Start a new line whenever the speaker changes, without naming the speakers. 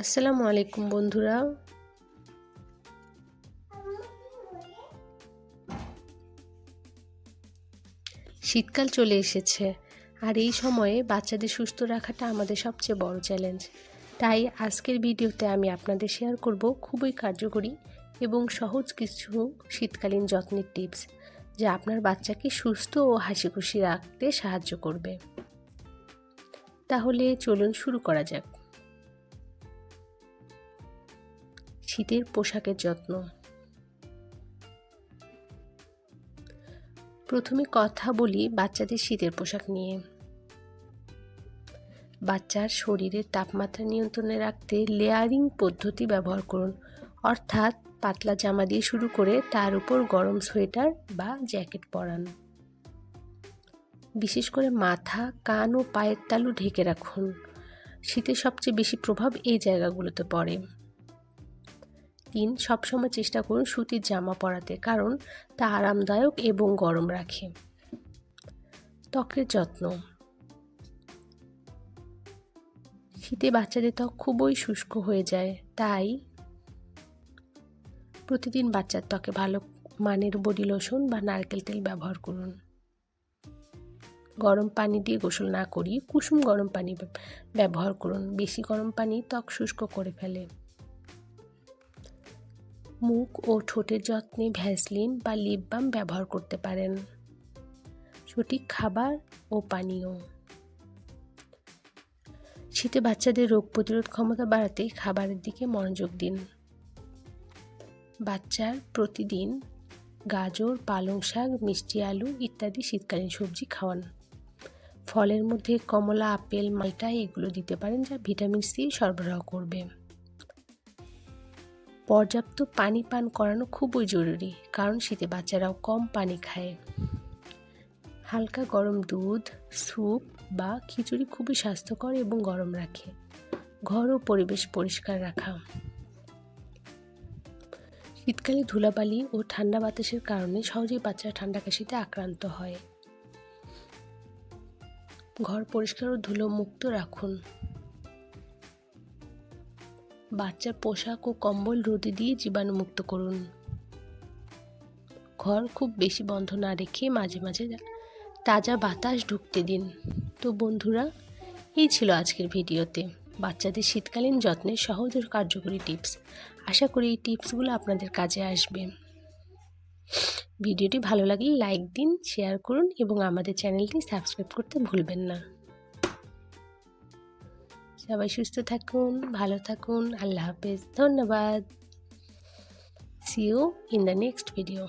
আসসালামু আলাইকুম বন্ধুরা। শীতকাল চলে এসেছে আর এই সময়ে বাচ্চাদের সুস্থ রাখাটা আমাদের সবচেয়ে বড় চ্যালেঞ্জ। তাই আজকের ভিডিওতে আমি আপনাদের শেয়ার করব খুবই কার্যকরী এবং সহজ কিছু শীতকালীন যত্নের টিপস, যা আপনার বাচ্চাকে সুস্থ ও হাসিখুশি রাখতে সাহায্য করবে। তাহলে চলুন শুরু করা যাক। শীতের পোশাকের যত্ন। প্রথমে কথা বলি বাচ্চাদের শীতের পোশাক নিয়ে। বাচ্চার শরীরের তাপমাত্রা নিয়ন্ত্রণে রাখতে লেয়ারিং পদ্ধতি ব্যবহার করুন, অর্থাৎ পাতলা জামা দিয়ে শুরু করে তার উপর গরম সোয়েটার বা জ্যাকেট পরান। বিশেষ করে মাথা, কান ও পায়ের তালু ঢেকে রাখুন। শীতের সবচেয়ে বেশি প্রভাব এই জায়গাগুলোতে পড়ে। 3. সবসময় চেষ্টা করুন সুতির জামা পরাতে, কারণ তা আরামদায়ক এবং গরম রাখে। ত্বকের যত্ন। শীতে বাচ্চাদের ত্বক খুবই শুষ্ক হয়ে যায়, তাই প্রতিদিন বাচ্চার ত্বকে ভালো মানের বডি লোশন বা নারকেল তেল ব্যবহার করুন। গরম পানি দিয়ে গোসল না করিয়ে কুসুম গরম পানি ব্যবহার করুন। বেশি গরম পানি ত্বক শুষ্ক করে ফেলে। মুখ ও ঠোঁটের যত্নে ভ্যাসলিন বা লিপ বাম ব্যবহার করতে পারেন। সঠিক খাবার ও পানীয়। শীতে বাচ্চাদের রোগ প্রতিরোধ ক্ষমতা বাড়াতে খাবারের দিকে মনোযোগ দিন। বাচ্চার প্রতিদিন গাজর, পালং শাক, মিষ্টি আলু ইত্যাদি শীতকালীন সবজি খাওয়ান। ফলের মধ্যে কমলা, আপেল, মাল্টা এগুলো দিতে পারেন, যা ভিটামিন সি সরবরাহ করবে। পর্যাপ্ত পানি পান করানো খুবই জরুরি, কারণ শীতে বাচ্চারাও কম পানি খায়। হালকা গরম দুধ, স্যুপ বা খিচুড়ি খুবই স্বাস্থ্যকর এবং গরম রাখে। ঘর ও পরিবেশ পরিষ্কার রাখা। শীতকালে ধুলাবালি ও ঠান্ডা বাতাসের কারণে সহজেই বাচ্চারা ঠান্ডা কাশিতে আক্রান্ত হয়। ঘর পরিষ্কার ও ধুলো মুক্ত রাখুন। বাচ্চার পোশাক ও কম্বল রোদে দিয়ে জীবাণুমুক্ত করুন। ঘর খুব বেশি বন্ধ না রেখে মাঝে মাঝে তাজা বাতাস ঢুকতে দিন। তো বন্ধুরা, এই ছিল আজকের ভিডিওতে বাচ্চাদের শীতকালীন যত্নের সহজ ও কার্যকরী টিপস। আশা করি এই টিপসগুলো আপনাদের কাজে আসবে। ভিডিওটি ভালো লাগলে লাইক দিন, শেয়ার করুন এবং আমাদের চ্যানেলটি সাবস্ক্রাইব করতে ভুলবেন না। সবাই সুস্থ থাকুন, ভালো থাকুন। আল্লাহ হাফেজ। ধন্যবাদ। See you in the next video.